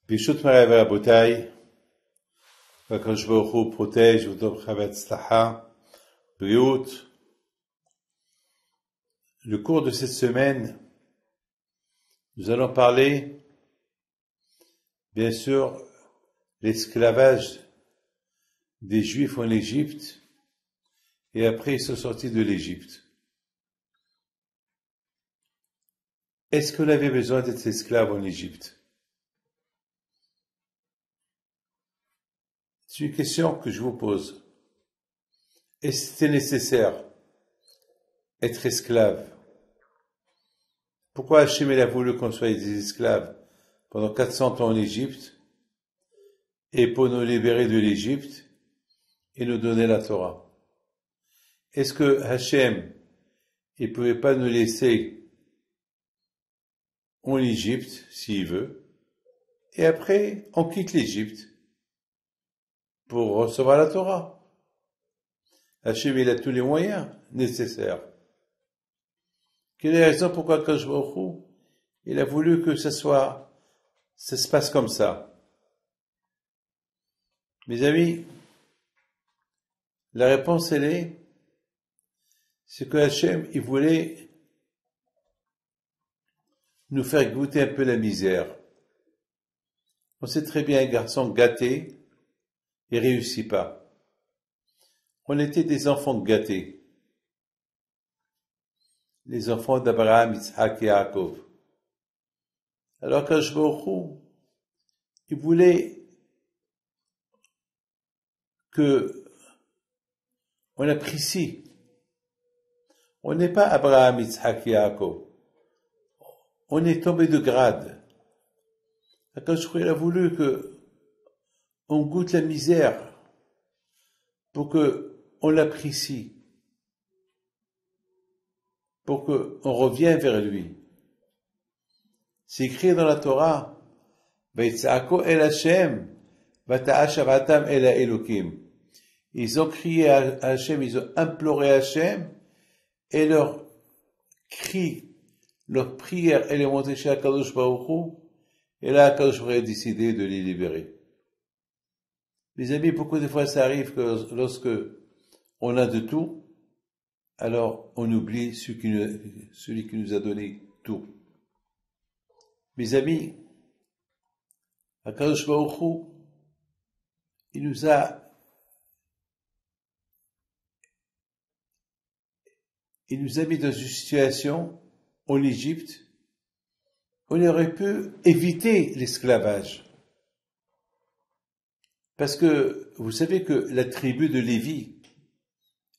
Bishut Marav Rabotai, Akadosh Baruch Hu protège, vous donne Chavat Tzlacha, Briut. Le cours de cette semaine, nous allons parler, bien sûr, l'esclavage des Juifs en Égypte, et après ils sont sortis de l'Égypte. Est-ce qu'on avait besoin d'être esclave en Égypte? C'est une question que je vous pose. Est-ce que c'était nécessaire être esclave? Pourquoi Hachem a voulu qu'on soit des esclaves pendant 400 ans en Égypte et pour nous libérer de l'Égypte et nous donner la Torah? Est-ce que Hachem ne pouvait pas nous laisser en Égypte, s'il veut, et après on quitte l'Égypte pour recevoir la Torah? Hachem, il a tous les moyens nécessaires. Quelle est la raison pourquoi Akadosh Baruch Hu, il a voulu que ça se passe comme ça? Mes amis, la réponse c'est que Hachem, il voulait nous faire goûter un peu la misère. On sait très bien, un garçon gâté, il réussit pas. On était des enfants gâtés. Les enfants d'Abraham, Yitzhak et Yaakov. Alors qu'Akadosh Baruch Hu, il voulait que on apprécie. On n'est pas Abraham, Yitzhak et Yaakov. On est tombé de grade. Akadosh Baruch Hu, il a voulu que on goûte la misère pour que on l'apprécie, pour qu'on revienne vers lui. C'est écrit dans la Torah, Vaitzako el Hashem, vata'ashavatam el Elokim. Ils ont crié à Hashem, ils ont imploré Hashem, et leur cri, leur prière, elle est montée chez Akadosh Baruch Hu, et là, Akadosh Baruch Hu a décidé de les libérer. Mes amis, beaucoup de fois ça arrive que lorsque on a de tout, alors on oublie celui qui nous a donné tout. Mes amis, Akadosh Baruch Hu, il nous a mis dans une situation en Égypte où on aurait pu éviter l'esclavage. Parce que vous savez que la tribu de Lévi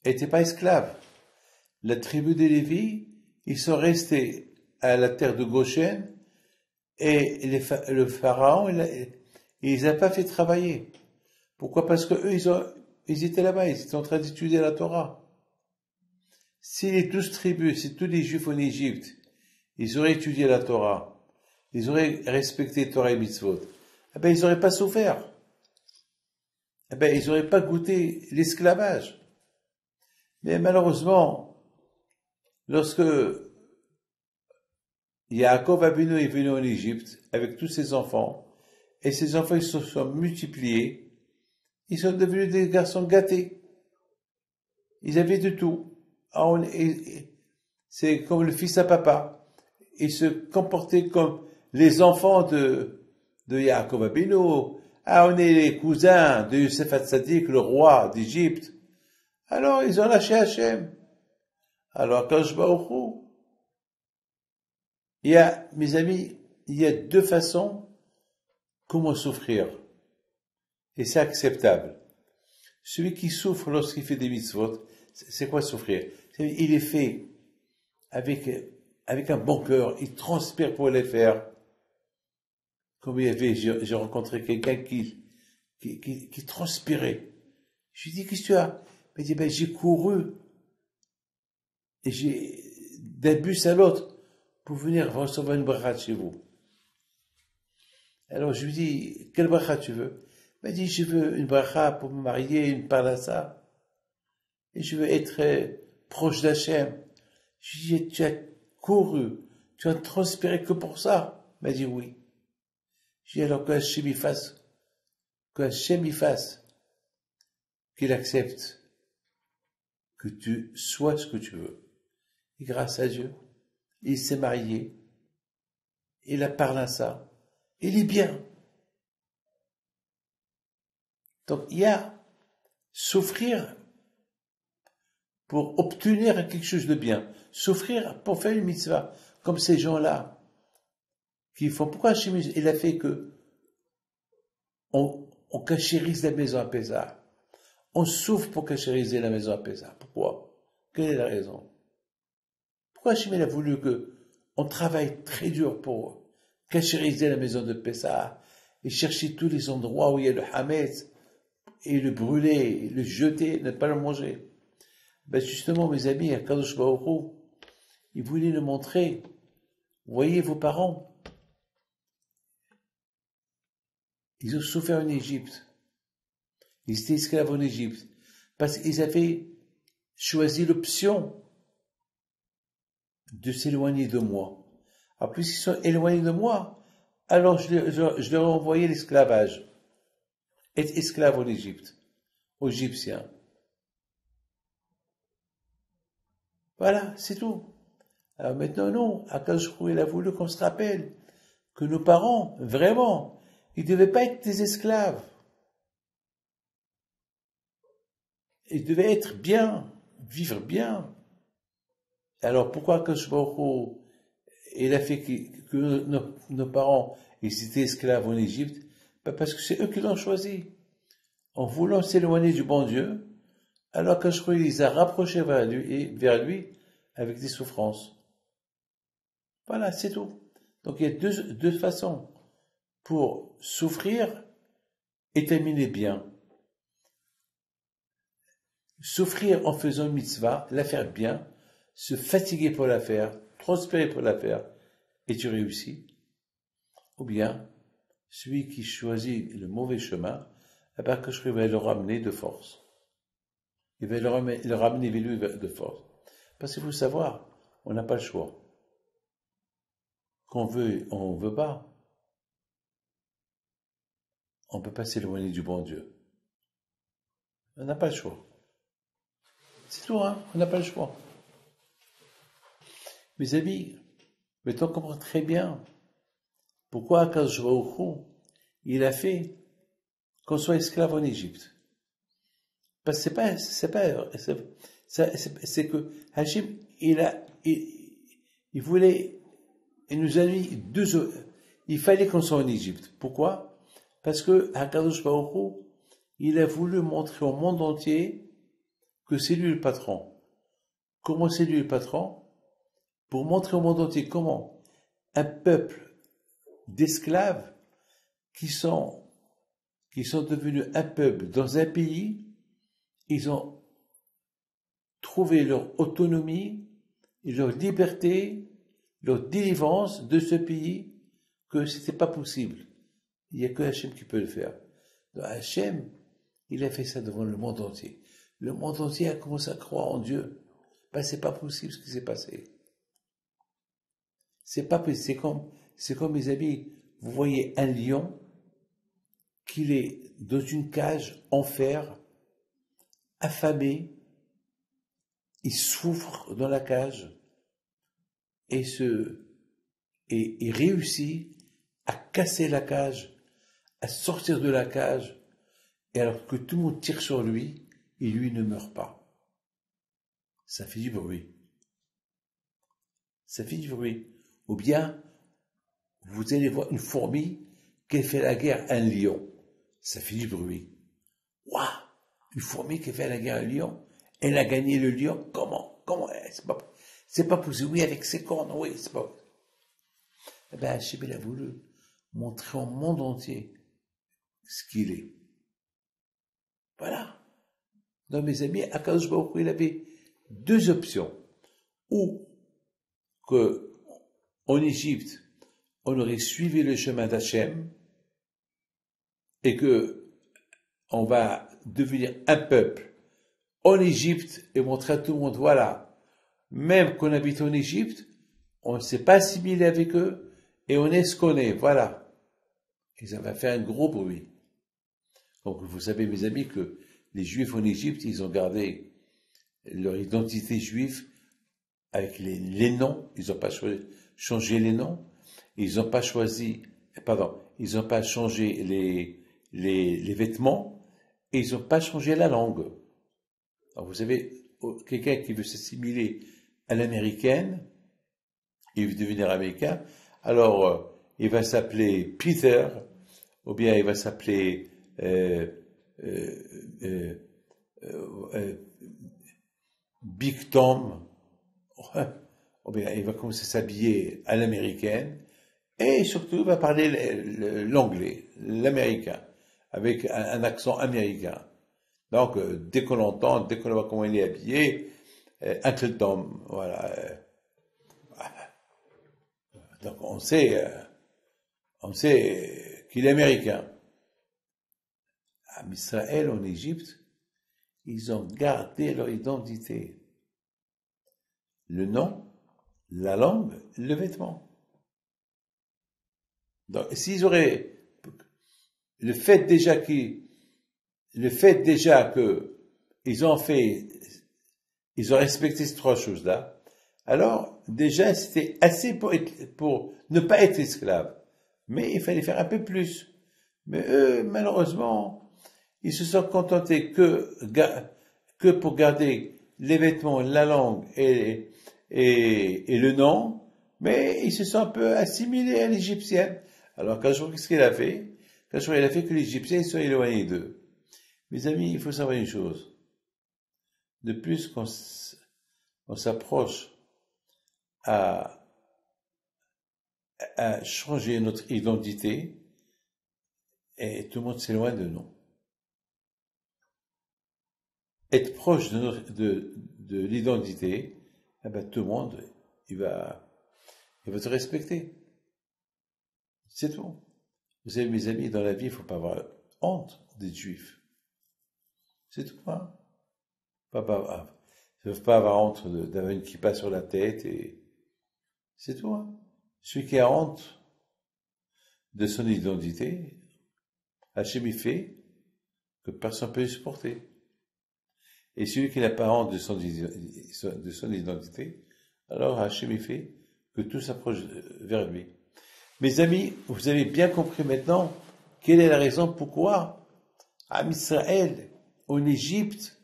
n'était pas esclave. La tribu de Lévi, ils sont restés à la terre de Goshen et le pharaon, il les a pas fait travailler. Pourquoi? Parce que eux, ils étaient là-bas, ils étaient en train d'étudier la Torah. Si les 12 tribus, si tous les Juifs en Égypte, ils auraient étudié la Torah, ils auraient respecté Torah et Mitzvot, eh ben, ils n'auraient pas souffert. Eh ben, ils n'auraient pas goûté l'esclavage. Mais malheureusement, lorsque Yaakov Avinu est venu en Égypte avec tous ses enfants, et ses enfants ils se sont multipliés, ils sont devenus des garçons gâtés. Ils avaient de tout. C'est comme le fils à papa. Ils se comportaient comme les enfants de Yaakov Avinu. On est les cousins de Yosef Hatzadik, le roi d'Égypte. Alors, ils ont lâché Hachem. Alors, Akadosh Baruch Hu, mes amis, il y a deux façons comment souffrir. Et c'est acceptable. Celui qui souffre lorsqu'il fait des mitzvot, c'est quoi souffrir? Il est fait avec un bon cœur, il transpire pour les faire. Comme j'ai rencontré quelqu'un qui transpirait. Je lui dis, qu'est-ce que tu as? Il me dit, j'ai couru, et d'un bus à l'autre, pour venir recevoir une bracha chez vous. Alors je lui dis, quelle bracha tu veux? Il m'a dit, je veux une bracha pour me marier, une parnassa, et je veux être proche d'Hachem. Je lui dis, tu as couru, tu as transpiré que pour ça? Il m'a dit oui. J'ai dit alors que Hachem y fasse, qu'il accepte que tu sois ce que tu veux. Et grâce à Dieu, il s'est marié, il a parlé à ça, il est bien. Donc il y a souffrir pour obtenir quelque chose de bien, souffrir pour faire une mitzvah, comme ces gens-là qui font. Pourquoi Hachem il a fait que on cachérise la maison à Pessah, on souffre pour cachériser la maison à Pessah. Pourquoi? Quelle est la raison? Pourquoi Hachem il a voulu que on travaille très dur pour cachériser la maison de Pessah et chercher tous les endroits où il y a le hametz et le brûler, le jeter, ne pas le manger? Ben justement, mes amis, à Kadosh Baruch Hu, il voulait nous montrer. Voyez vos parents, ils ont souffert en Égypte. Ils étaient esclaves en Égypte parce qu'ils avaient choisi l'option de s'éloigner de moi. En plus, ils sont éloignés de moi, alors je leur ai envoyé l'esclavage. Être esclave en Égypte, aux Égyptiens. Voilà, c'est tout. Alors maintenant, non, Akadosh Baruch Hu, il a voulu qu'on se rappelle que nos parents, vraiment, ils ne devaient pas être des esclaves. Ils devaient être bien, vivre bien. Alors pourquoi Akadosh Baruch Hu, il a fait que nos parents, ils étaient esclaves en Égypte? Parce que c'est eux qui l'ont choisi. En voulant s'éloigner du bon Dieu, alors Akadosh Baruch Hu les a rapprochés vers lui avec des souffrances. Voilà, c'est tout. Donc il y a deux façons pour souffrir et terminer bien. Souffrir en faisant une mitzvah, la faire bien, se fatiguer pour la faire, transpirer pour la faire, et tu réussis. Ou bien, celui qui choisit le mauvais chemin, eh ben, que je vais le ramener de force. Il va le ramener vers lui de force. Parce qu'il faut savoir, on n'a pas le choix. Qu'on veut, on veut pas. On ne peut pas s'éloigner du bon Dieu. On n'a pas le choix. C'est tout, hein? On n'a pas le choix. Mes amis, maintenant on comprend très bien pourquoi Akadosh Baruch Hu, il a fait qu'on soit esclave en Égypte. Parce que c'est que Hachem, il voulait, il nous a mis il fallait qu'on soit en Égypte. Pourquoi? Parce que Akadosh Baruch Hu, il a voulu montrer au monde entier que c'est lui le patron. Comment c'est lui le patron? Pour montrer au monde entier comment un peuple d'esclaves qui sont devenus un peuple dans un pays, ils ont trouvé leur autonomie, et leur liberté, leur délivrance de ce pays, que c'était pas possible. Il n'y a que Hachem qui peut le faire. Donc Hachem, il a fait ça devant le monde entier. Le monde entier a commencé à croire en Dieu. Ben, c'est pas possible ce qui s'est passé. C'est pas possible. C'est comme mes amis, vous voyez un lion qu'il est dans une cage en fer, affamé, il souffre dans la cage et réussit à casser la cage, à sortir de la cage, et alors que tout le monde tire sur lui, et lui ne meurt pas. Ça fait du bruit. Ça fait du bruit. Ou bien, vous allez voir une fourmi qui fait la guerre à un lion. Ça fait du bruit. Waouh! Une fourmi qui fait la guerre à un lion, elle a gagné le lion. Comment? C'est pas possible. Oui, avec ses cornes, oui, c'est pas possible. Eh bien, Hachem, il a voulu montrer au monde entier ce qu'il est. Voilà. Donc, mes amis, Akadosh Baruch Hu, il avait deux options. Ou que, en Égypte, on aurait suivi le chemin d'Hachem, et que on va devenir un peuple en Égypte et montrer à tout le monde, voilà, même qu'on habite en Égypte, on ne s'est pas assimilé avec eux et on est ce qu'on est, voilà. Et ça va faire un gros bruit. Donc, vous savez, mes amis, que les Juifs en Égypte, ils ont gardé leur identité juive avec les noms. Ils n'ont pas changé les noms. Ils n'ont pas ils n'ont pas changé les vêtements. Et ils n'ont pas changé la langue. Alors, vous savez, quelqu'un qui veut s'assimiler à l'américaine, il veut devenir américain, alors il va s'appeler Peter, ou bien il va s'appeler Big Tom, ou bien il va commencer à s'habiller à l'américaine, et surtout il va parler l'anglais, l'américain, avec un accent américain. Donc, dès qu'on l'entend, dès qu'on voit comment il est habillé, Uncle Tom, voilà. Donc, on sait qu'il est américain. À Israël, en Égypte, ils ont gardé leur identité. Le nom, la langue, le vêtement. Donc, s'ils auraient, le fait déjà que ils ont respecté ces trois choses-là, alors déjà c'était assez pour ne pas être esclaves. Mais il fallait faire un peu plus. Mais eux, malheureusement, ils se sont contentés que pour garder les vêtements, la langue et le nom, mais ils se sont un peu assimilés à l'égyptienne. Alors qu'est-ce qu'il a fait? Il a fait que les Égyptiens soient éloignés d'eux. Mes amis, il faut savoir une chose. De plus qu'on s'approche à changer notre identité, et tout le monde s'éloigne de nous. Être proche de l'identité, eh ben, tout le monde, il va te respecter. C'est tout. Vous savez, mes amis, dans la vie, il ne faut pas avoir honte d'être juif. C'est tout, hein. Ils ne peuvent pas avoir honte d'avoir une kippa sur la tête et c'est tout, hein. Celui qui a honte de son identité, Hachem il fait que personne ne peut le supporter. Et celui qui n'a pas honte de son identité, alors Hachem il fait que tout s'approche vers lui. Mes amis, vous avez bien compris maintenant quelle est la raison pourquoi à Israël, en Égypte,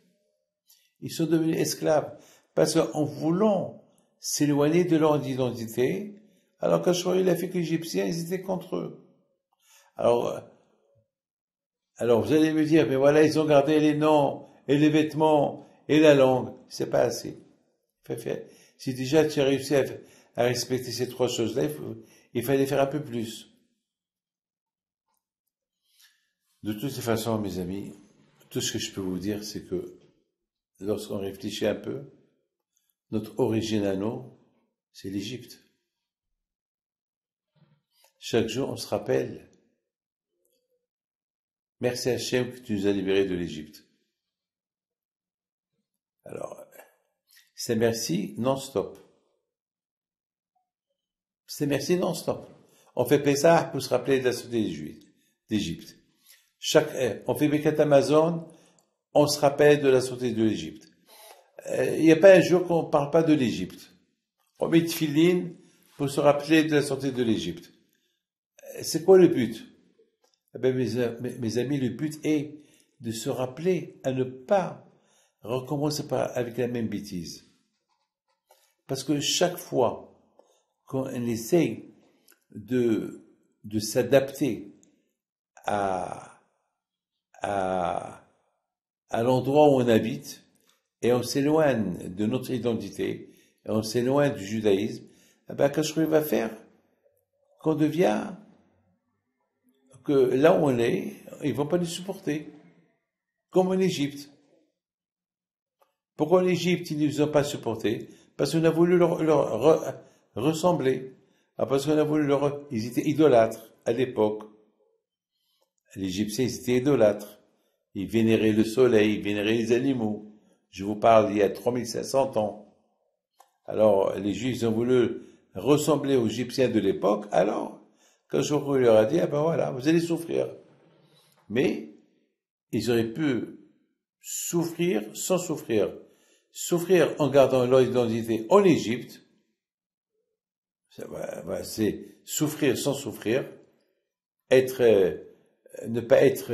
ils sont devenus esclaves. Parce qu'en voulant s'éloigner de leur identité, alors qu'Ashur il a fait que les Égyptiens, ils étaient contre eux. Alors vous allez me dire, mais voilà, ils ont gardé les noms, et les vêtements, et la langue. C'est pas assez. Si déjà tu as réussi à respecter ces trois choses-là, il fallait faire un peu plus. De toutes les façons, mes amis, tout ce que je peux vous dire, c'est que lorsqu'on réfléchit un peu, notre origine à nous, c'est l'Égypte. Chaque jour, on se rappelle, merci Hachem que tu nous as libérés de l'Égypte. Alors, c'est merci non-stop. C'est merci non-stop. On fait Pessah pour se rappeler de la sortie d'Égypte. On fait Birkat Hamazon, on se rappelle de la sortie de l'Égypte. Il n'y a pas un jour qu'on ne parle pas de l'Égypte. On met Tfilin pour se rappeler de la sortie de l'Égypte. C'est quoi le but? Eh bien, mes amis, le but est de se rappeler à ne pas recommencer avec la même bêtise. Parce que chaque fois qu'on essaye de s'adapter à l'endroit où on habite, et on s'éloigne de notre identité, et on s'éloigne du judaïsme, eh bien, qu'est-ce qu'il va faire? Qu'on devient, que là où on est, ils ne vont pas nous supporter. Comme en Égypte. Pourquoi en Égypte, ils ne nous ont pas supportés? Parce qu'on a voulu leur ressembler. Parce qu'on a voulu ils étaient idolâtres à l'époque. Les Égyptiens, ils étaient idolâtres. Ils vénéraient le soleil, ils vénéraient les animaux. Je vous parle il y a 3500 ans. Alors, les Juifs ont voulu ressembler aux Égyptiens de l'époque. Alors, Quand je leur a dit, ah ben voilà, vous allez souffrir. Mais ils auraient pu souffrir sans souffrir. Souffrir en gardant leur identité en Égypte, c'est souffrir sans souffrir, ne pas être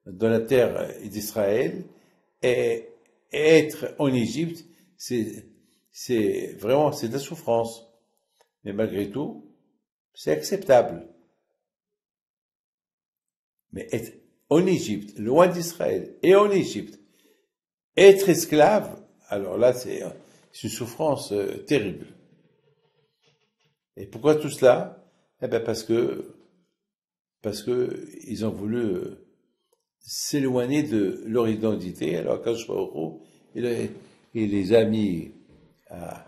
dans la terre d'Israël et être en Égypte, c'est vraiment, c'est de la souffrance. Mais malgré tout, c'est acceptable. Mais être en Égypte, loin d'Israël, et en Égypte, être esclave, alors là, c'est une souffrance terrible. Et pourquoi tout cela? Eh bien, parce que ils ont voulu s'éloigner de leur identité. Alors, quand je vois il les a mis à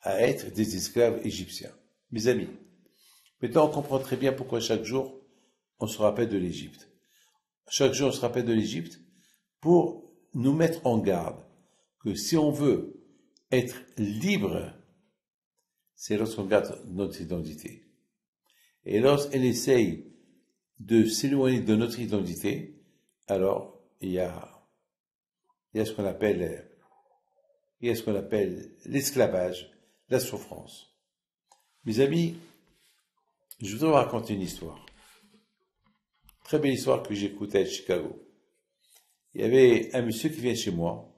être des esclaves égyptiens. Mes amis, maintenant on comprend très bien pourquoi chaque jour on se rappelle de l'Égypte. Chaque jour on se rappelle de l'Égypte pour nous mettre en garde que si on veut être libre, c'est lorsqu'on garde notre identité. Et lorsqu'elle essaye de s'éloigner de notre identité, alors il y a ce qu'on appelle l'esclavage, la souffrance. Mes amis, je voudrais vous raconter une histoire. Très belle histoire que j'ai écoutée à Chicago. Il y avait un monsieur qui vient chez moi.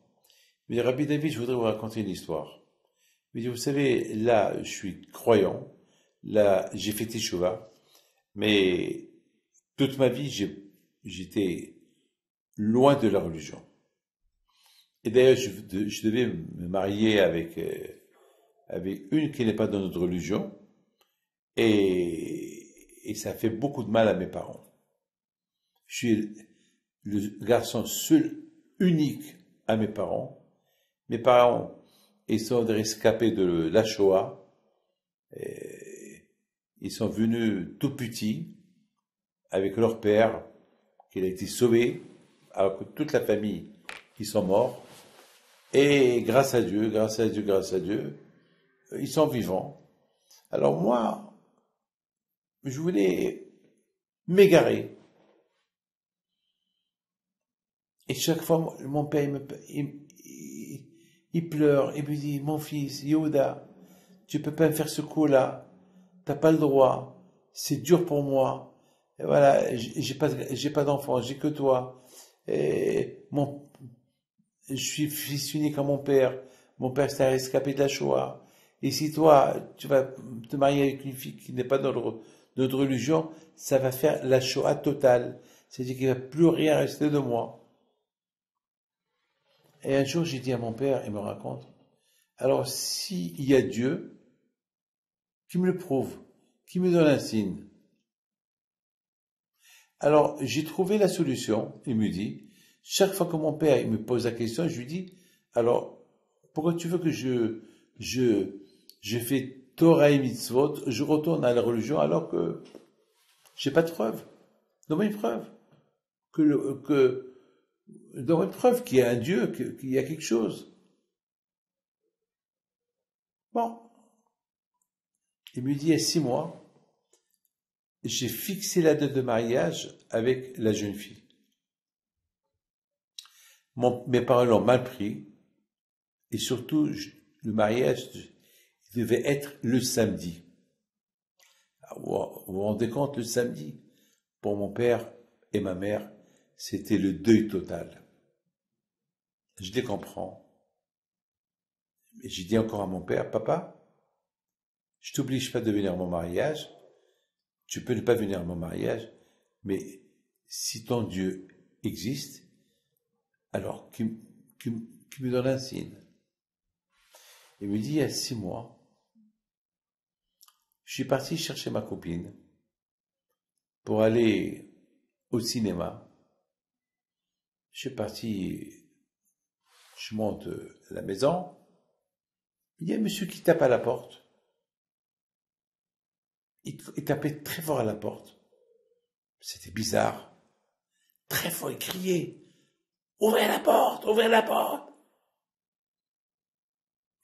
Il me dit, Rabbi David, je voudrais vous raconter une histoire. Il me dit, vous savez, là, je suis croyant. Là, j'ai fait Teshuvah. Mais toute ma vie, j'étais loin de la religion. Et d'ailleurs, je devais me marier avec une qui n'est pas dans notre religion. Et ça fait beaucoup de mal à mes parents. Je suis le garçon seul, unique à mes parents. Mes parents, ils sont des rescapés de la Shoah. Ils sont venus tout petits, avec leur père, qui a été sauvé, alors que toute la famille, ils sont morts. Et grâce à Dieu, ils sont vivants. Alors moi, je voulais m'égarer. Et chaque fois, mon père, il pleure, il me dit, mon fils, Yehuda, tu peux pas me faire ce coup-là, t'as pas le droit, c'est dur pour moi, et voilà, j'ai pas d'enfant, j'ai que toi, et je suis fils unique à mon père s'est rescapé de la Shoah, et si toi, tu vas te marier avec une fille qui n'est pas dans notre religion, ça va faire la Shoah totale, c'est-à-dire qu'il ne va plus rien rester de moi. Et un jour, j'ai dit à mon père, il me raconte, alors s'il y a Dieu, qui me le prouve, qui me donne un signe. Alors, j'ai trouvé la solution, il me dit, chaque fois que mon père il me pose la question, je lui dis, alors, pourquoi tu veux que je fais Torah et Mitzvot, je retourne à la religion alors que j'ai pas de preuve. Donne-moi une preuve. Donne-moi une preuve qu'il y a un Dieu, qu'il y a quelque chose. Bon. Il me dit, il y a 6 mois, j'ai fixé la date de mariage avec la jeune fille. Mes parents l'ont mal pris, et surtout, le mariage devait être le samedi. Vous vous rendez compte, le samedi, pour mon père et ma mère, c'était le deuil total. Je les comprends. Et j'ai dit encore à mon père, papa, je t'oblige pas de venir à mon mariage, tu peux ne pas venir à mon mariage, mais si ton Dieu existe, alors qu'il me donne un signe. Il me dit, il y a 6 mois, je suis parti chercher ma copine pour aller au cinéma. Je suis parti, je monte à la maison, il y a un monsieur qui tape à la porte. Il tapait très fort à la porte. C'était bizarre. Très fort, il criait. Ouvrez la porte, ouvrez la porte.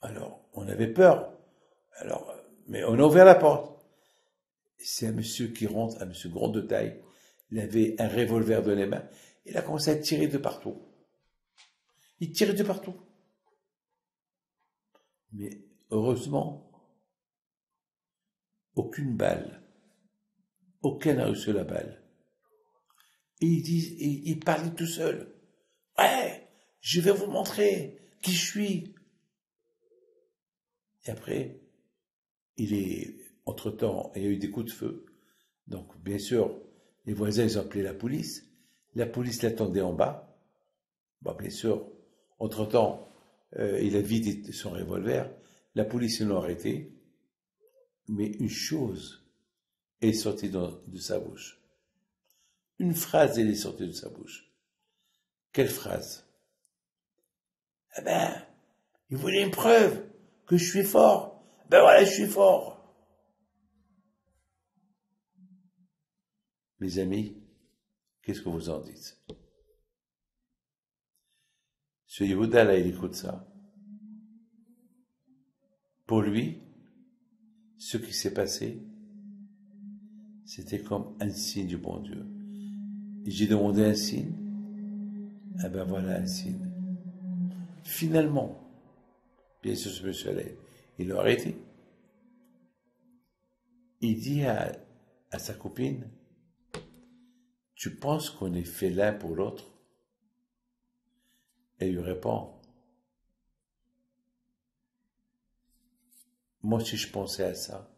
Alors, on avait peur. Mais on a ouvert la porte. c'est un monsieur qui rentre, un monsieur grand de taille. Il avait un revolver dans les mains. Il a commencé à tirer de partout. Il tirait de partout. Mais heureusement, aucune balle. Aucun n'a reçu la balle. Et il parlait tout seul. Ouais, je vais vous montrer qui je suis. Et après, entre-temps, il y a eu des coups de feu. Donc, bien sûr, les voisins, ils ont appelé la police. La police l'attendait en bas. Bon, bien sûr, entre-temps, il a vidé son revolver. La police l'a arrêté. Mais une chose est sortie de sa bouche. Une phrase, elle est sortie de sa bouche. Quelle phrase? Eh ben, il voulait une preuve que je suis fort. Ben voilà, je suis fort. Mes amis, qu'est-ce que vous en dites? Ce Yehuda là, il écoute ça. Pour lui, ce qui s'est passé, c'était comme un signe du bon Dieu. Et j'ai demandé un signe. Eh ben voilà un signe. Finalement, bien sûr, ce monsieur-là, il l'a arrêté. Il dit à sa copine, tu penses qu'on est fait l'un pour l'autre? Elle lui répond, moi si je pensais à ça,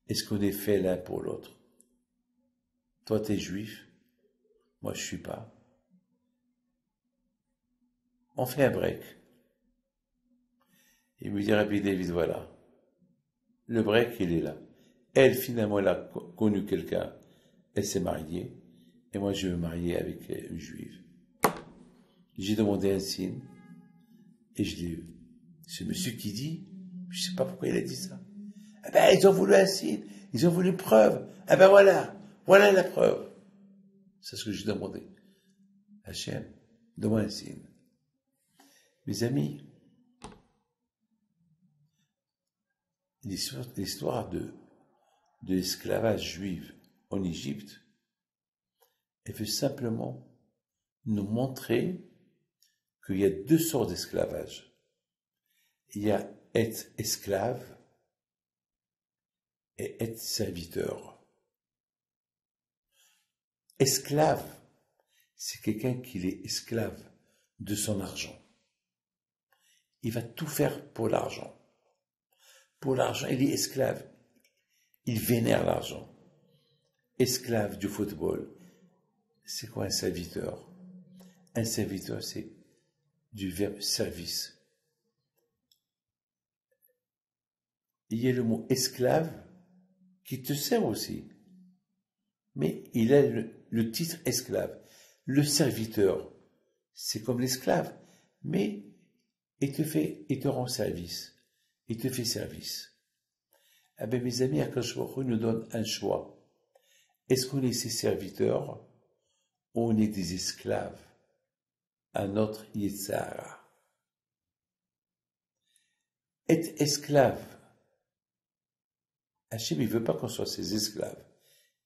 est-ce qu'on est fait l'un pour l'autre? Toi t'es juif, moi je suis pas. On fait un break. Il me dit, Rabbi David, voilà, le break il est là. Elle finalement elle a connu quelqu'un, elle s'est mariée, et moi je vais me marier avec une juive. J'ai demandé un signe, et je l'ai eu. Ce monsieur qui dit, je sais pas pourquoi il a dit ça. Eh ben, ils ont voulu un signe, ils ont voulu une preuve. Eh ben voilà, voilà la preuve. C'est ce que j'ai demandé. Hachem, donne-moi un signe. Mes amis, l'histoire de l'esclavage juif en Égypte, elle veut simplement nous montrer qu'il y a deux sortes d'esclavage. Il y a être esclave et être serviteur. Esclave, c'est quelqu'un qui est esclave de son argent. Il va tout faire pour l'argent. Pour l'argent, il est esclave. Il vénère l'argent. Esclave du football. C'est quoi un serviteur? Un serviteur, c'est du verbe service. Il y a le mot esclave qui te sert aussi. Mais il a le titre esclave. Le serviteur, c'est comme l'esclave, mais il te rend service. Il te fait service. Ah ben mes amis, Akadosh Baruch Hu nous donne un choix. Est-ce qu'on est ses serviteurs ou on est des esclaves à notre Yetzara? Être esclave, Hachem, il ne veut pas qu'on soit ses esclaves.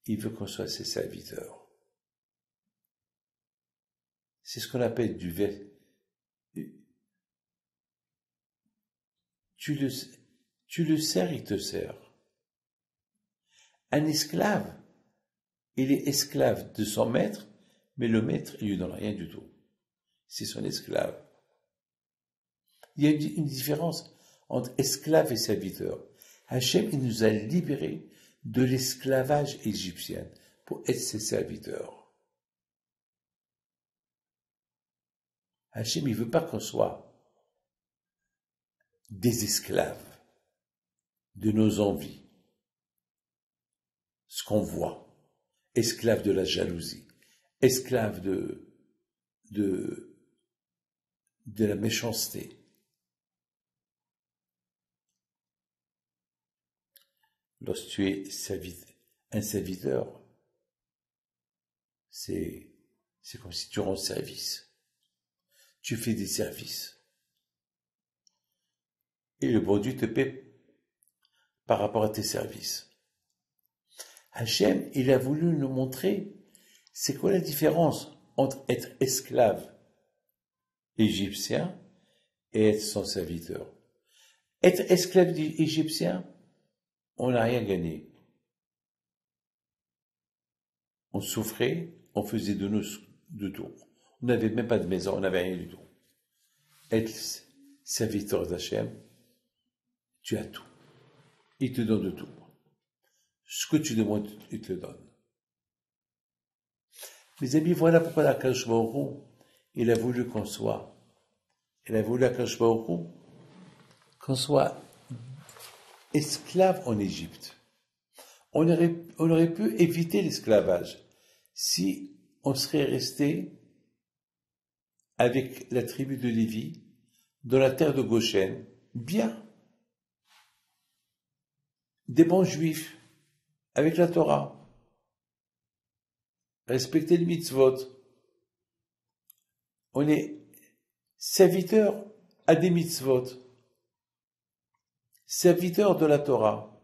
Il veut qu'on soit ses serviteurs. C'est ce qu'on appelle du verbe. Tu le sers, il te sert. Un esclave, il est esclave de son maître, mais le maître, il lui donne rien du tout. C'est son esclave. Il y a une différence entre esclave et serviteur. Hachem, il nous a libérés de l'esclavage égyptien pour être ses serviteurs. Hachem, il veut pas qu'on soit des esclaves de nos envies, ce qu'on voit, esclaves de la jalousie, esclaves de la méchanceté. Lorsque tu es un serviteur, c'est comme si tu rends service. Tu fais des services. Et le bon Dieu te paie par rapport à tes services. Hachem, il a voulu nous montrer c'est quoi la différence entre être esclave égyptien et être son serviteur. Être esclave égyptien, on n'a rien gagné. On souffrait, on faisait de nous de tout. On n'avait même pas de maison, on n'avait rien du tout. Être serviteur d'Hachem, tu as tout. Il te donne de tout. Ce que tu demandes, il te le donne. Mes amis, voilà pourquoi la Kadosh Baruch Hu, il a voulu qu'on soit, il a voulu la Kadosh Baruch Hu, qu'on soit esclave en Égypte. On aurait pu éviter l'esclavage si on serait resté avec la tribu de Lévi dans la terre de Goshen, bien. Des bons juifs, avec la Torah. Respecter les mitzvot. On est serviteur à des mitzvot. Serviteur de la Torah.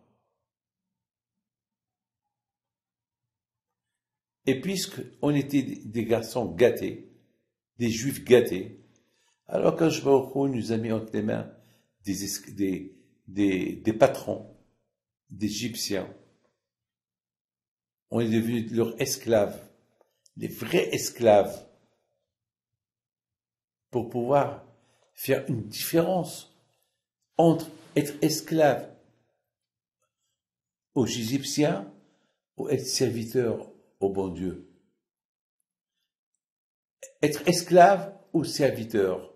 Et puisqu'on était des garçons gâtés, des juifs gâtés, alors qu'Akadosh Baruch Hu nous a mis entre les mains des patrons, d'Égyptiens, on est devenus leurs esclaves, les vrais esclaves, pour pouvoir faire une différence entre être esclave aux Égyptiens ou être serviteur au bon Dieu. Être esclave ou serviteur.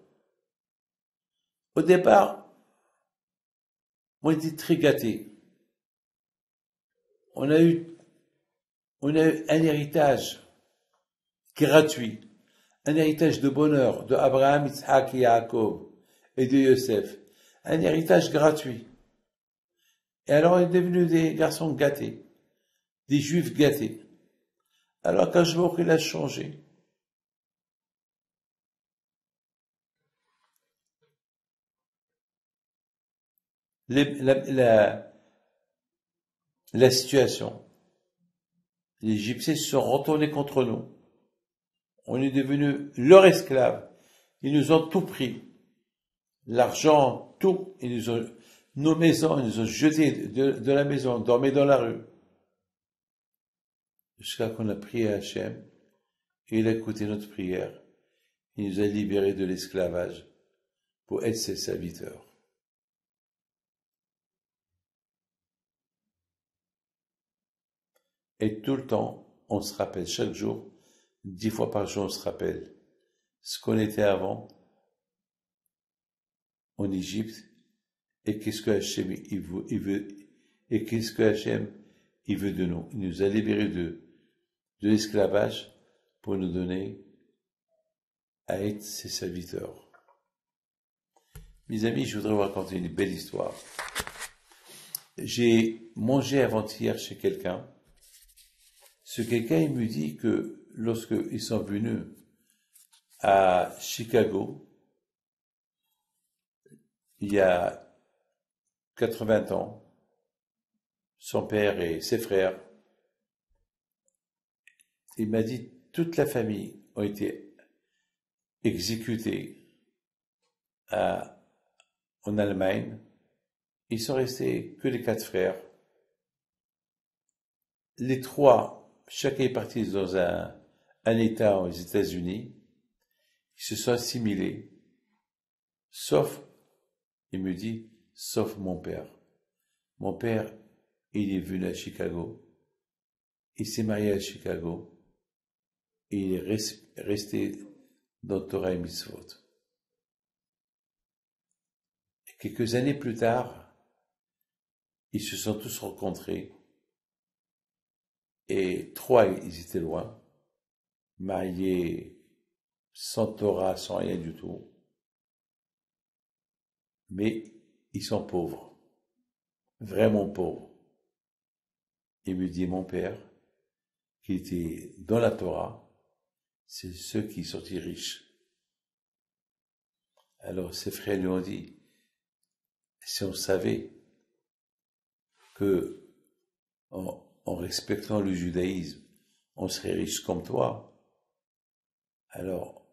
Au départ, on était très gâtés. On a eu un héritage gratuit, un héritage de bonheur de Abraham, Yitzhak et Yaakov et de Yosef, un héritage gratuit. Et alors on est devenus des garçons gâtés, des juifs gâtés. Alors qu'Akadosh Baruch Hu, il a changé. La situation. Les Égyptiens se sont retournés contre nous. On est devenus leurs esclaves. Ils nous ont tout pris. L'argent, tout. Nos maisons, ils nous ont jetés de la maison, dormait dans la rue. Jusqu'à qu'on a prié à Hachem, et il a écouté notre prière. Il nous a libérés de l'esclavage pour être ses serviteurs. Et tout le temps, on se rappelle, chaque jour, 10 fois par jour, on se rappelle ce qu'on était avant, en Égypte, et qu'est-ce que Hachem il veut, et qu'est-ce que Hachem il veut de nous. Il nous a libérés de l'esclavage pour nous donner à être ses serviteurs. Mes amis, je voudrais vous raconter une belle histoire. J'ai mangé avant-hier chez quelqu'un. Ce quelqu'un, il me dit que lorsqu'ils sont venus à Chicago, il y a 80 ans, son père et ses frères, il m'a dit toute la famille ont été exécutés en Allemagne. Ils sont restés que les 4 frères. Les 3, chacun est parti dans un État aux États-Unis. Ils se sont assimilés, sauf, il me dit, sauf mon père. Mon père, il est venu à Chicago, il s'est marié à Chicago, et il est resté dans Torah et Mitzvot. Et quelques années plus tard, ils se sont tous rencontrés, et 3, ils étaient loin, mariés sans Torah, sans rien du tout, mais ils sont pauvres, vraiment pauvres. Il me dit, mon père, qui était dans la Torah, c'est ceux qui sont riches. Alors ses frères lui ont dit, si on savait que en respectant le judaïsme, on serait riche comme toi, alors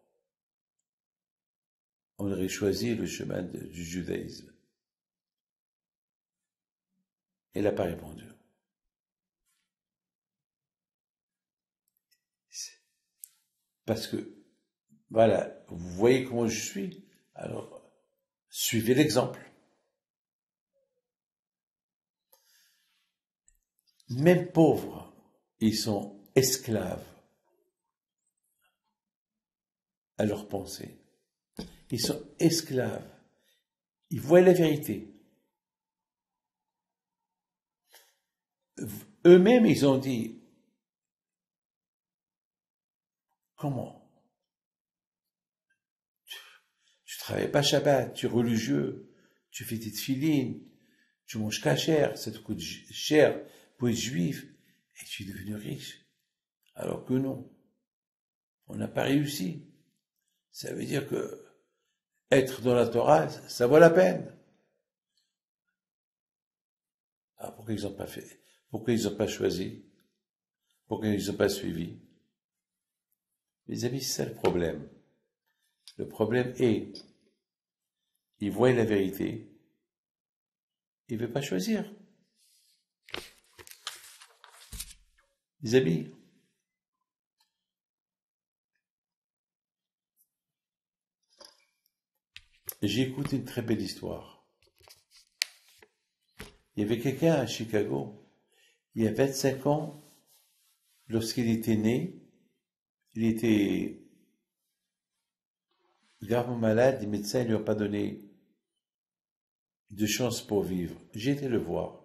on aurait choisi le chemin du judaïsme. Elle n'a pas répondu. Parce que, voilà, vous voyez comment je suis, alors suivez l'exemple. Même pauvres, ils sont esclaves à leurs pensées. Ils sont esclaves. Ils voient la vérité. Eux-mêmes, ils ont dit, comment? Tu travailles pas Shabbat, tu es religieux, tu fais tes tefilines, tu manges cachère, ça te coûte cher pour être juif, et tu es devenu riche. Alors que non, on n'a pas réussi. Ça veut dire que être dans la Torah, ça vaut la peine. Ah, pourquoi ils n'ont pas fait? Pourquoi ils n'ont pas choisi? Pourquoi ils n'ont pas suivi? Mes amis, c'est ça le problème. Le problème est, ils voient la vérité, ils ne veulent pas choisir. Mes amis, j'ai écouté une très belle histoire. Il y avait quelqu'un à Chicago, il y a 25 ans, lorsqu'il était né, il était gravement malade, les médecins ne lui ont pas donné de chance pour vivre. J'ai été le voir,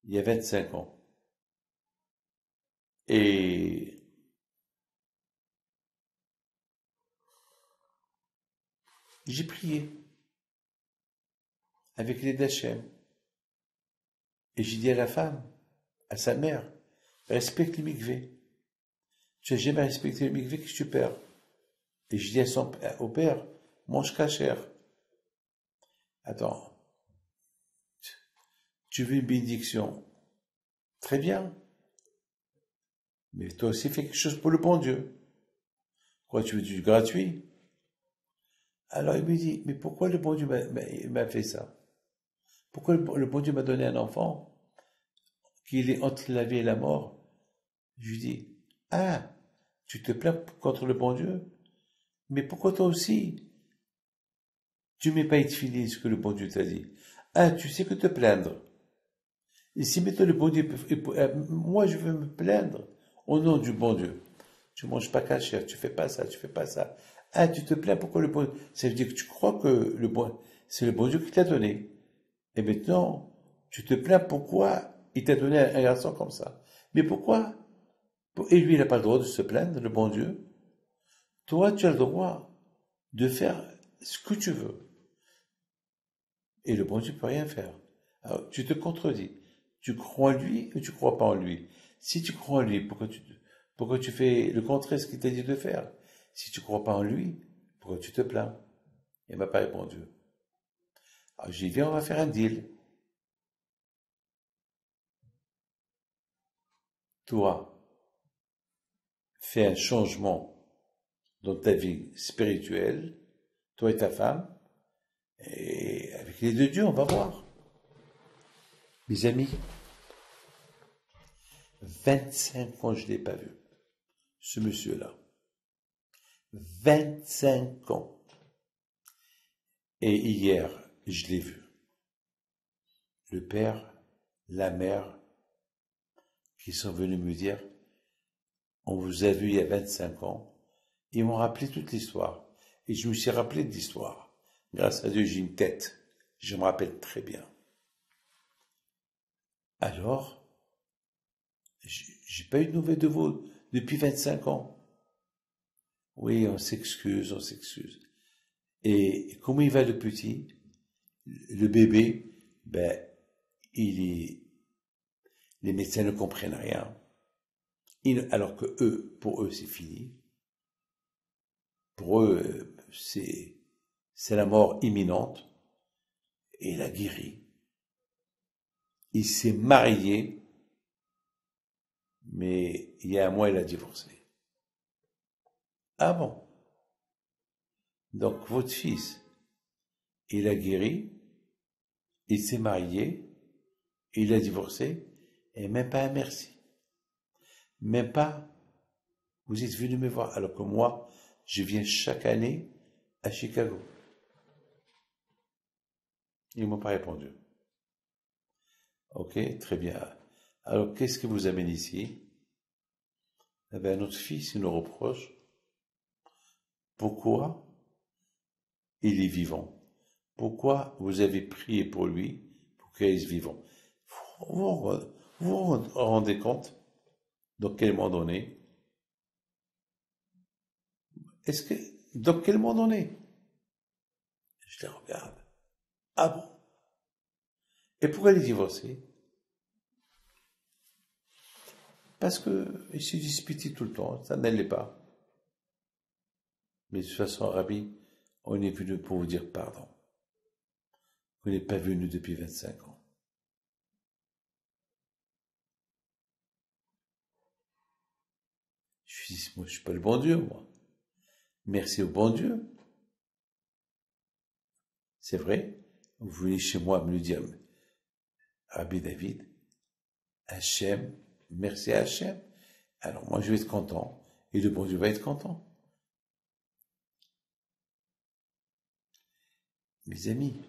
il y a 25 ans. Et j'ai prié avec l'aide d'Hachem. Et j'ai dit à la femme, à sa mère, respecte le mikvé. Tu n'as jamais respecté le mikvé, que tu perds. Et je dis au père, mange cachère. Attends, tu veux une bénédiction? Très bien. Mais toi aussi fais quelque chose pour le bon Dieu. Quoi, tu veux du gratuit? Alors il me dit, mais pourquoi le bon Dieu m'a fait ça? Pourquoi le bon Dieu m'a donné un enfant qu'il est entre la vie et la mort? Je lui dis, ah, tu te plains contre le bon Dieu? Mais pourquoi toi aussi tu mets pas utiliser ce que le bon Dieu t'a dit? Ah, tu sais que te plaindre. Et si maintenant le bon Dieu, moi je veux me plaindre au nom du bon Dieu. Tu manges pas cachère, tu fais pas ça, tu fais pas ça. Ah, tu te plains, pourquoi le bon Dieu? Ça veut dire que tu crois que c'est le bon Dieu qui t'a donné. Et maintenant, tu te plains pourquoi il t'a donné un garçon comme ça. Mais pourquoi? Et lui, il n'a pas le droit de se plaindre, le bon Dieu. Toi, tu as le droit de faire ce que tu veux. Et le bon Dieu ne peut rien faire. Alors, tu te contredis. Tu crois en lui ou tu crois pas en lui? Si tu crois en lui, pourquoi tu fais le contraire de ce qu'il t'a dit de faire? Si tu crois pas en lui, pourquoi tu te plains? Il m'a pas répondu. Alors, j'ai dit, viens, on va faire un deal. Toi, fais un changement dans ta vie spirituelle, toi et ta femme, et avec les deux dieux, on va voir. Mes amis, 25 ans, je ne l'ai pas vu, ce monsieur-là. 25 ans. Et hier, je l'ai vu. Le père, la mère, qui sont venus me dire, on vous a vu il y a 25 ans. Ils m'ont rappelé toute l'histoire. Et je me suis rappelé de l'histoire. Grâce à Dieu, j'ai une tête. Je me rappelle très bien. Alors, j'ai pas eu de nouvelles de vous depuis 25 ans. Oui, on s'excuse, on s'excuse. Et comment il va le petit? Le bébé, ben, les médecins ne comprennent rien. Alors que pour eux, c'est fini. Pour eux, c'est la mort imminente. Et il a guéri. Il s'est marié mais il y a un mois, elle a divorcé. Ah bon? Donc, votre fils, il a guéri, il s'est marié, il a divorcé, et même pas un merci. Même pas, vous êtes venu me voir, alors que moi, je viens chaque année à Chicago. Ils m'ont pas répondu. Ok, très bien. Alors, qu'est-ce que vous amène ici? Eh bien, notre fils, il nous reproche. Pourquoi il est vivant? Pourquoi vous avez prié pour lui pour qu'il reste vivant? Vous vous rendez compte dans quel monde on est? Est-ce que, dans quel monde on est? Je les regarde. Ah bon? Et pourquoi il est divorcé? Parce que il se disputait tout le temps, ça n'allait pas. Mais de toute façon, Rabbi, on est venu pour vous dire pardon. Vous n'êtes pas venu depuis 25 ans. Moi, je suis pas le bon Dieu, moi. Merci au bon Dieu. C'est vrai. Vous venez chez moi me le dire, Rabbi David, Hachem, merci à Hachem. Alors moi, je vais être content. Et le bon Dieu va être content. Mes amis,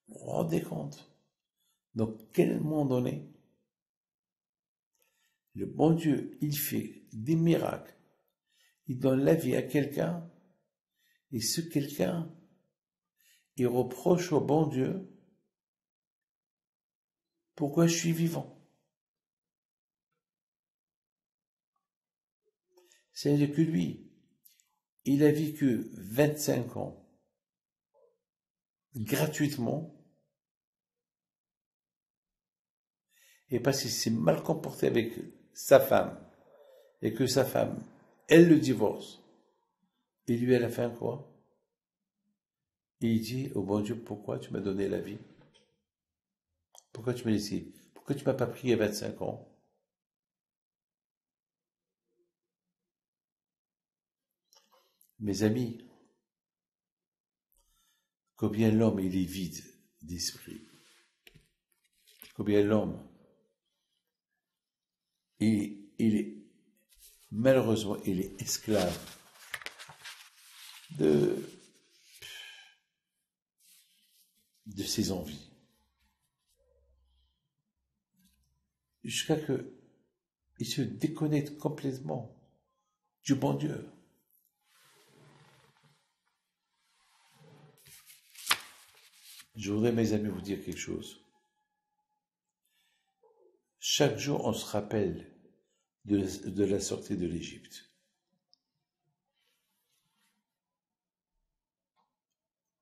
vous vous rendez compte? Dans quel monde on est? Le bon Dieu, il fait des miracles. Il donne la vie à quelqu'un. Et ce quelqu'un, il reproche au bon Dieu pourquoi je suis vivant. C'est-à-dire que lui, il a vécu 25 ans gratuitement et parce qu'il s'est mal comporté avec sa femme et que sa femme, elle le divorce. Et lui, à la fin, quoi? Il dit au bon Dieu, pourquoi tu m'as donné la vie? Pourquoi tu m'as laissé? Pourquoi tu m'as pas pris à 25 ans? Mes amis, combien l'homme il est vide d'esprit, combien l'homme il est malheureusement il est esclave de ses envies, jusqu'à que il se déconnecte complètement du bon Dieu. Je voudrais, mes amis, vous dire quelque chose. Chaque jour, on se rappelle de la sortie de l'Égypte.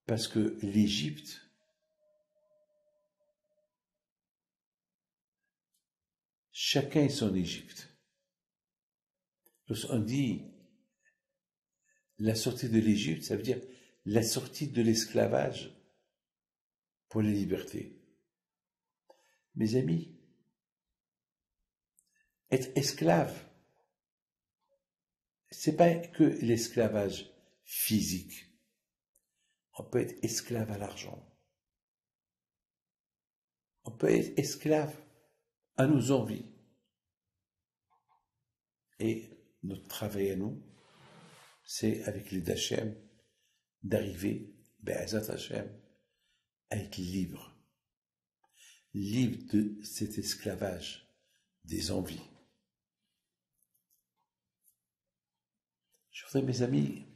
Parce que l'Égypte, chacun est son Égypte. Lorsqu'on dit la sortie de l'Égypte, ça veut dire la sortie de l'esclavage pour la liberté. Mes amis, être esclave, c'est pas que l'esclavage physique. On peut être esclave à l'argent. On peut être esclave à nos envies. Et notre travail à nous, c'est avec les d'Hachem d'arriver, Be'ezat Hachem, à être libre. Libre de cet esclavage des envies. Je voudrais, mes amis,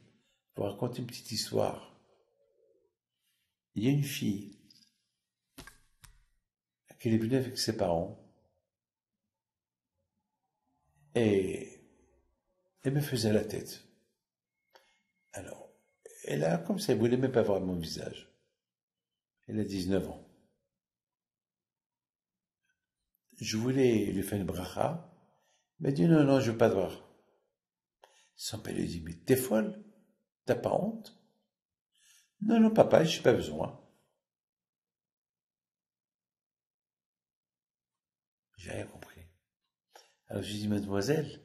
vous raconter une petite histoire. Il y a une fille qui est venue avec ses parents et elle me faisait la tête. Alors, elle a, comme ça, elle voulait même pas voir mon visage. Elle a 19 ans. Je voulais lui faire une bracha. Elle m'a dit non, non, je veux pas te voir. Son père lui dit, mais t'es folle? T'as pas honte? Non, non, papa, j'ai pas besoin. J'ai rien compris. Alors j'ai dit, mademoiselle,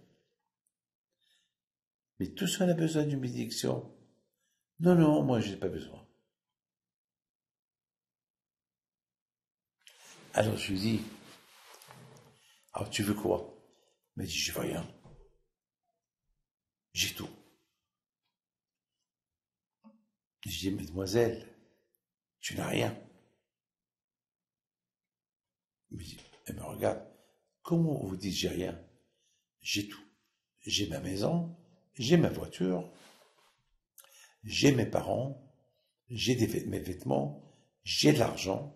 mais tous on a besoin d'une bénédiction. Non, non, moi je n'ai pas besoin. Alors je lui dis, alors tu veux quoi? Il m'a dit, je veux rien. J'ai tout. Je dis, mademoiselle, tu n'as rien. Elle me regarde. Comment vous dites j'ai rien? J'ai tout. J'ai ma maison, j'ai ma voiture, j'ai mes parents, j'ai mes vêtements, j'ai de l'argent,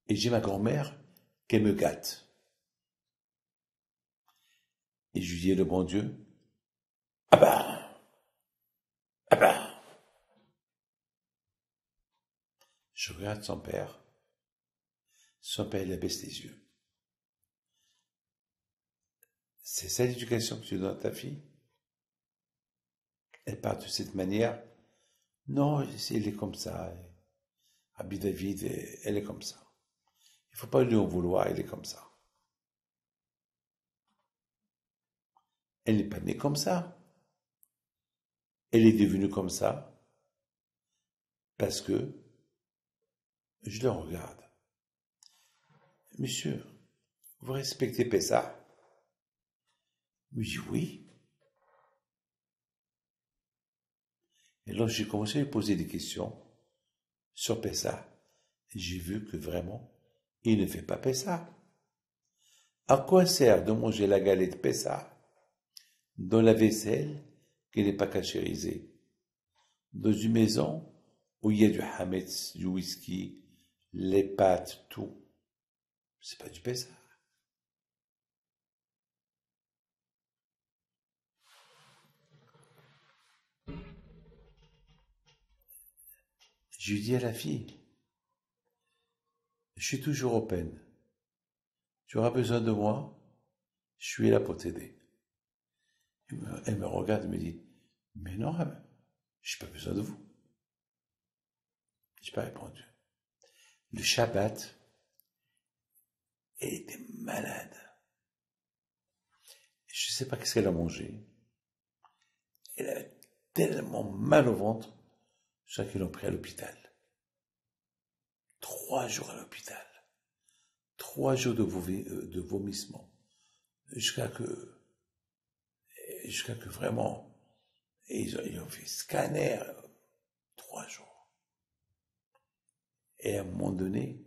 et j'ai ma grand-mère qui me gâte. Et je lui dis, le bon Dieu, ah bah, je regarde son père il abaisse les yeux. C'est ça l'éducation que tu donnes à ta fille? Elle part de cette manière? Non, elle est comme ça. Rabbi David, elle est comme ça. Il ne faut pas lui en vouloir, elle est comme ça. Elle n'est pas née comme ça. Elle est devenue comme ça parce que je le regarde. Monsieur, vous respectez Pessah? Il me dit oui. Et là, j'ai commencé à lui poser des questions sur Pessah. Et j'ai vu que vraiment, il ne fait pas Pessah. À quoi sert de manger la galette Pessah dans la vaisselle qui n'est pas cachérisée, dans une maison où il y a du hametz, du whisky, les pâtes, tout? C'est pas du Pessah. Je lui dis à la fille, je suis toujours open. Tu auras besoin de moi, je suis là pour t'aider. Elle me regarde et me dit, mais non, je n'ai pas besoin de vous. Je n'ai pas répondu. Le Shabbat, elle était malade. Je ne sais pas qu'est-ce qu'elle a mangé. Elle avait tellement mal au ventre, je crois qu'ils l'ont pris à l'hôpital. 3 jours à l'hôpital. 3 jours de vomissement. Jusqu'à que vraiment, ils ont fait scanner 3 jours. Et à un moment donné,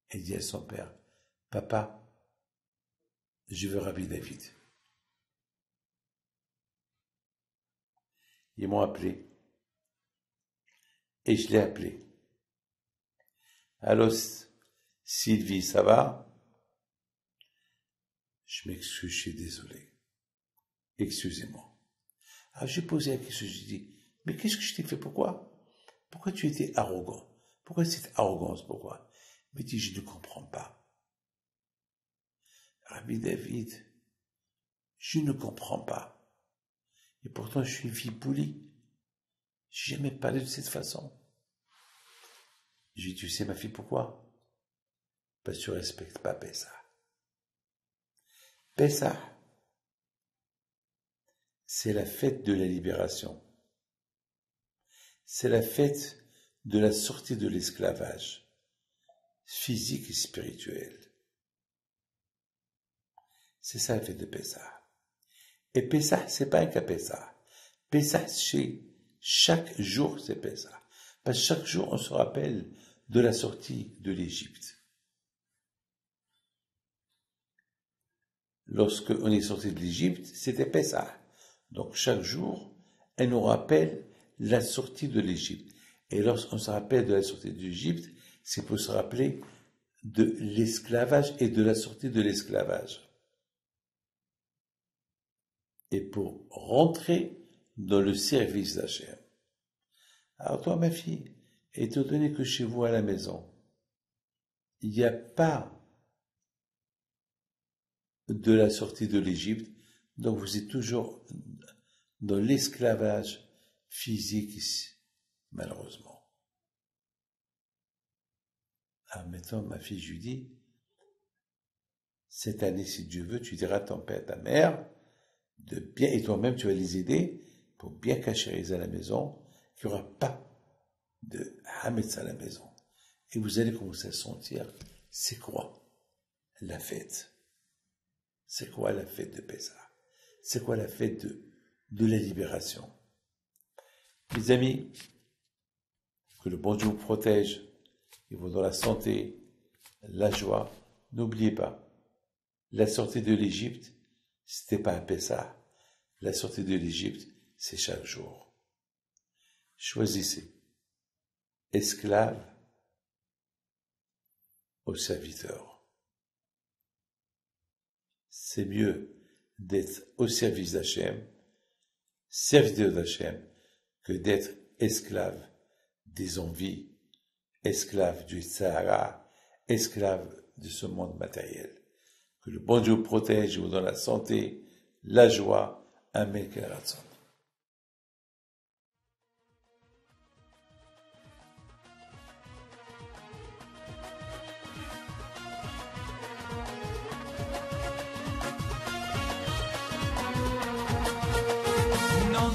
elle dit à son père, papa, je veux Rabbi David. Ils m'ont appelé. Et je l'ai appelé. Allô, Sylvie, ça va? Je m'excuse, je suis désolé. Excusez-moi. Alors j'ai posé la question, j'ai dit, mais qu'est-ce que je t'ai fait? Pourquoi? Pourquoi tu étais arrogant? Pourquoi cette arrogance? Pourquoi? Il m'a dit, je ne comprends pas. Rabbi David, je ne comprends pas. Et pourtant, je suis une fille polie. Je n'ai jamais parlé de cette façon. J'ai dit, tu sais, ma fille, pourquoi? Parce que tu ne respectes pas Pessah. Pessah, c'est la fête de la libération. C'est la fête de la sortie de l'esclavage, physique et spirituel. C'est ça la fête de Pessah. Et Pessah, c'est pas un cas Pessah. Pessah, c'est chaque jour, c'est Pessah. Parce que chaque jour, on se rappelle de la sortie de l'Égypte. Lorsque on est sorti de l'Égypte, c'était Pessah. Donc chaque jour, elle nous rappelle la sortie de l'Égypte. Et lorsqu'on se rappelle de la sortie de l'Égypte, c'est pour se rappeler de l'esclavage et de la sortie de l'esclavage. Et pour rentrer dans le service d'Hachem. Alors toi, ma fille, étant donné que chez vous à la maison, il n'y a pas de la sortie de l'Égypte, donc vous êtes toujours dans l'esclavage physique ici, malheureusement. Alors maintenant, ma fille Judy, cette année, si Dieu veut, tu diras à ton père, ta mère, de bien, et toi-même, tu vas les aider pour bien cachériser à la maison, qu'il n'y aura pas de Hametz à la maison. Et vous allez commencer à sentir, c'est quoi la fête? C'est quoi la fête de Pessah? C'est quoi la fête de la libération? Mes amis, que le bon Dieu vous protège, et vous dans la santé, la joie. N'oubliez pas, la sortie de l'Égypte, c'était pas un Pessah. La sortie de l'Égypte, c'est chaque jour. Choisissez, esclave ou serviteur. C'est mieux d'être au service d'Hachem, serviteur d'Hachem, que d'être esclave des envies, esclave du Sahara, esclave de ce monde matériel. Que le bon Dieu protège, vous donne la santé, la joie. Amen. Non,